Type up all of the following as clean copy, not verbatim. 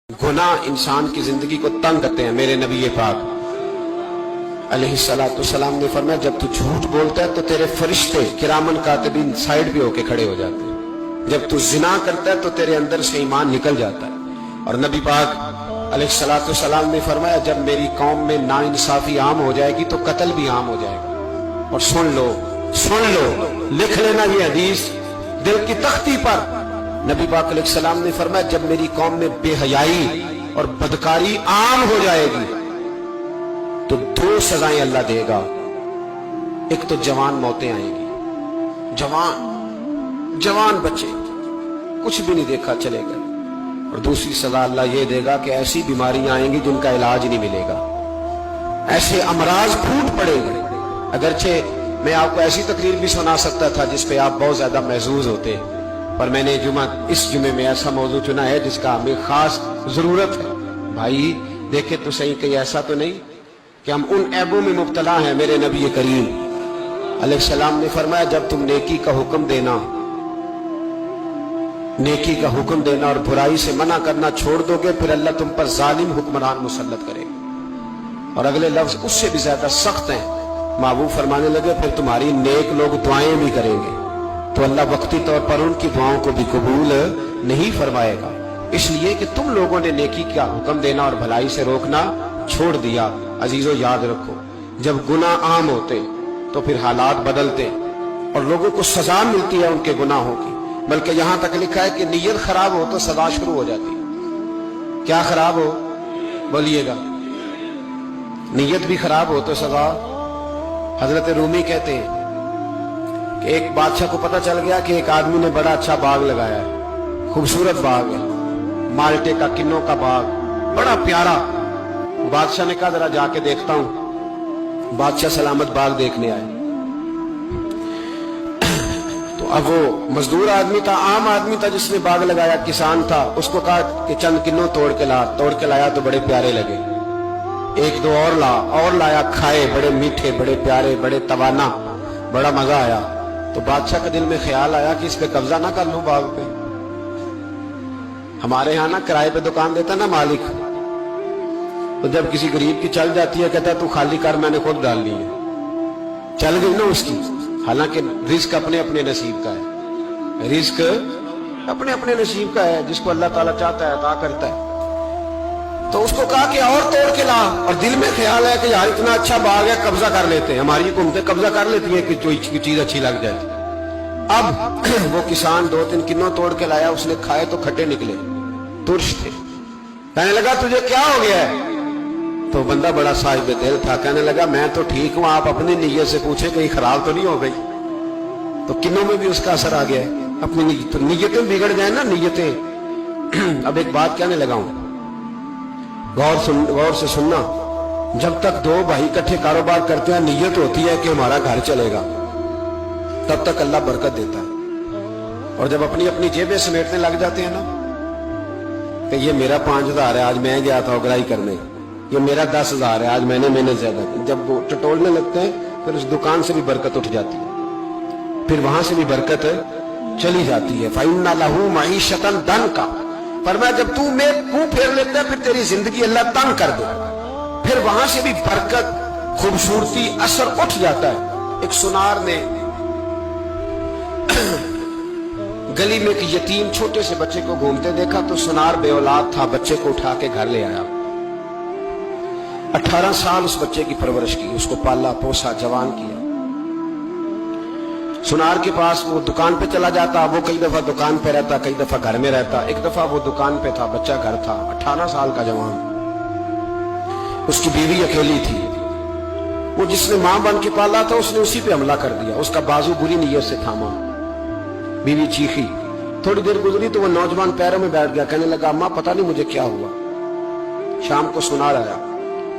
गुनाह इंसान की जिंदगी को तंग करते हैं। मेरे नबी पाक अलैहिस्सलाम ने फरमाया, जब तू झूठ बोलता है तो तेरे फरिश्ते किरामन कातिबीन साइड पे होके खड़े हो जाते हैं। जब तू जिना करता है तो तेरे अंदर से ईमान निकल जाता है। और नबी पाक अलैहिस्सलाम ने फरमाया, जब मेरी कौम में नाइंसाफी आम हो जाएगी तो कत्ल भी आम हो जाएगा। और सुन लो, लिख लेना ये हदीस दिल की तख्ती पर। नबी पाक अलैहिस्सलाम ने फरमाया, जब मेरी कौम में बेहयाई और बदकारी आम हो जाएगी तो दो सजाएं अल्लाह देगा। एक तो जवान मौतें आएंगी, जवान बच्चे कुछ भी नहीं देखा चले गए। और दूसरी सजा अल्लाह ये देगा कि ऐसी बीमारियां आएंगी जिनका इलाज नहीं मिलेगा, ऐसे अमराज फूट पड़ेंगे। अगरचे मैं आपको ऐसी तकरीर भी सुना सकता था जिस पे आप बहुत ज्यादा महजूज होते, पर मैंने इस जुमे में ऐसा मौजू चुना है जिसका हमें खास जरूरत है। भाई देखे तो सही, कहीं ऐसा तो नहीं कि हम उन ऐबों में मुब्तला हैं। मेरे नबी करीम अलैहिस्सलाम ने फरमाया, जब तुम नेकी का हुक्म देना और बुराई से मना करना छोड़ दोगे, फिर अल्लाह तुम पर जालिम हुक्मरान मुसल्लत करेगा। और अगले लफ्ज उससे भी ज्यादा सख्त हैं। महबूब फरमाने लगे, फिर तुम्हारी नेक लोग दुआएं भी करेंगे तो अल्लाह वक्ती तौर पर उनकी दुआओं को भी कबूल नहीं फरमाएगा। इसलिए कि तुम लोगों ने नेकी का हुक्म देना और भलाई से रोकना छोड़ दिया। अजीजों याद रखो, जब गुनाह आम होते तो फिर हालात बदलते और लोगों को सजा मिलती है उनके गुनाहों की। बल्कि यहां तक लिखा है कि नीयत खराब हो तो सजा शुरू हो जाती है। क्या खराब हो, बोलिएगा? नीयत भी खराब हो तो सजा। हजरत रूमी कहते हैं कि एक बादशाह को पता चल गया कि एक आदमी ने बड़ा अच्छा बाग लगाया है, खूबसूरत बाग है, माल्टे का, किन्नों का बाग, बड़ा प्यारा। बादशाह ने कहा जरा जाके देखता हूं। बादशाह सलामत बाग देखने आए तो अब वो मजदूर आदमी था, आम आदमी था जिसने बाग लगाया, किसान था। उसको कहा कि चंद किन्नों तोड़ के लाया तो बड़े प्यारे लगे। एक दो और लाया, खाए, बड़े मीठे, बड़े प्यारे, बड़े तवाना, बड़ा मजा आया। तो बादशाह के दिल में ख्याल आया कि इस पे कब्जा ना कर लूं बाग पे। हमारे यहां ना किराए पे दुकान देता ना मालिक, तो जब किसी गरीब की चल जाती है कहता है तू खाली कर, मैंने खुद डाल ली है। चल गई ना उसकी। हालांकि रिस्क अपने अपने नसीब का है, रिस्क अपने अपने नसीब का है। जिसको अल्लाह ताला चाहता है अता करता है। तो उसको कहा कि और तोड़ के ला। और दिल में ख्याल है कि यार इतना अच्छा बाग है, कब्जा कर लेते हैं। हमारी हुकूमतें कब्जा कर लेती है कि कोई चीज अच्छी लग जाए। अब वो किसान 2-3 किन्नों तोड़ के लाया, उसने खाए तो खट्टे निकले, तुर्श थे। कहने लगा तुझे क्या हो गया है? तो बंदा बड़ा साहिब दिल था, कहने लगा मैं तो ठीक हूं, आप अपनी नीयत से पूछे कहीं खराब तो नहीं हो गई। तो किन्नों में भी उसका असर आ गया है। अपनी नीयतें बिगड़ जाए ना, नीयतें। अब एक बात कहने लगा हूं, गौर से सुनना। जब तक दो भाई इकट्ठे कारोबार करते हैं, नीयत होती है कि हमारा घर चलेगा, तब तक अल्लाह बरकत देता है। और जब अपनी अपनी जेबें समेटने लग जाते हैं ना कि ये मेरा 5,000 है, आज मैं गया था उगराई करने, ये मेरा 10,000 है, आज मैंने ज्यादा की। जब वो टटोलने लगते हैं फिर उस दुकान से भी बरकत उठ जाती है, फिर वहां से भी बरकत चली जाती है। फ़इन्ना लहू मईशतन दनका, पर मैं जब तू में मुंह फेर लेता है फिर तेरी जिंदगी अल्लाह तंग कर दे, फिर वहां से भी बरकत, खूबसूरती, असर उठ जाता है। एक सुनार ने गली में एक यतीम छोटे से बच्चे को घूमते देखा तो सुनार बेऔलाद था, बच्चे को उठा के घर ले आया। 18 साल उस बच्चे की परवरिश की, उसको पाला पोसा, जवान किया। सुनार के पास वो दुकान पे चला जाता, वो कई दफा दुकान पे रहता, कई दफा घर में रहता। एक दफा वो दुकान पे था, बच्चा घर था, 18 साल का जवान। उसकी बीवी अकेली थी। वो जिसने मां बन के पाला था उसने उसी पे हमला कर दिया, उसका बाजू बुरी नीयत से थामा। बीवी चीखी, थोड़ी देर गुजरी तो वो नौजवान पैरों में बैठ गया, कहने लगा अम्मा पता नहीं मुझे क्या हुआ। शाम को सुनार आया,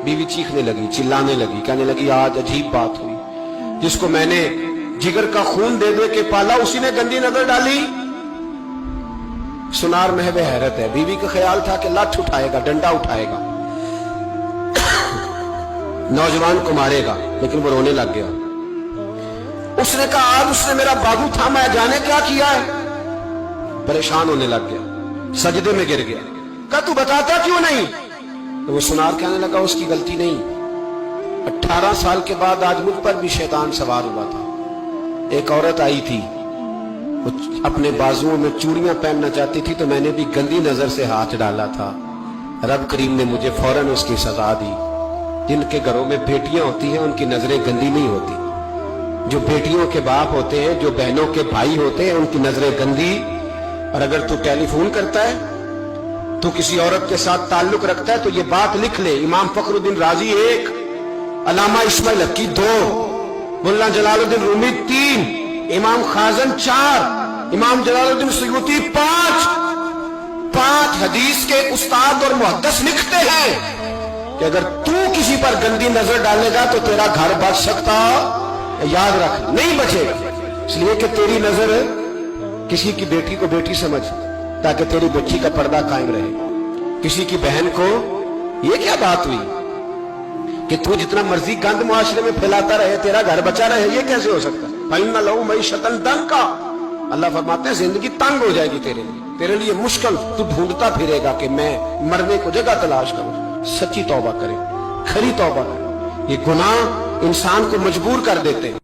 बीवी चीखने लगी, चिल्लाने लगी, कहने लगी आज अजीब बात हुई, जिसको मैंने जिगर का खून दे दे के पाला उसी ने गंदी नजर डाली। सुनार महवे हैरत है। बीवी का ख्याल था कि लाठ उठाएगा, डंडा उठाएगा, नौजवान को मारेगा, लेकिन वो रोने लग गया। उसने कहा आज उसने मेरा बाजू थामा है, जाने क्या किया है। परेशान होने लग गया, सजदे में गिर गया, कहा तू बताता क्यों नहीं? तो वो सुनार कहने लगा उसकी गलती नहीं, 18 साल के बाद आज मुझ पर भी शैतान सवार हुआ था। एक औरत आई थी, वो अपने बाजुओं में चूड़ियां पहनना चाहती थी, तो मैंने भी गंदी नजर से हाथ डाला था। रब करीम ने मुझे फौरन उसकी सजा दी। जिनके घरों में बेटियां होती हैं उनकी नजरें गंदी नहीं होती, जो बेटियों के बाप होते हैं, जो बहनों के भाई होते हैं, उनकी नजरें गंदी। और अगर तू टेलीफोन करता है, तू किसी औरत के साथ ताल्लुक रखता है, तो ये बात लिख ले, इमाम फखरुद्दीन राजी 1, अल्लामा इस्माइल हक्की 2, मुल्ला जलालुद्दीन रूमी 3, इमाम खाजन 4, इमाम जलालुद्दीन सयूती 5 हदीस के उस्ताद और मुहद्दिस लिखते हैं कि अगर तू किसी पर गंदी नजर डालेगा तो तेरा घर बच सकता, याद रख नहीं बचेगा। इसलिए कि तेरी नजर किसी की बेटी को बेटी समझ, ताकि तेरी बच्ची का पर्दा कायम रहे। किसी की बहन को, ये क्या बात हुई कि तू जितना मर्जी गंद मुआशरे में फैलाता रहे तेरा घर बचा रहे, ये कैसे हो सकता? फइन्ना लहू मईशतन दंका, अल्लाह फरमाते हैं जिंदगी तंग हो जाएगी तेरे लिए मुश्किल। तू ढूंढता फिरेगा कि मैं मरने को जगह तलाश करूं। सच्ची तौबा करें, खरी तौबा करें। ये गुनाह इंसान को मजबूर कर देते हैं।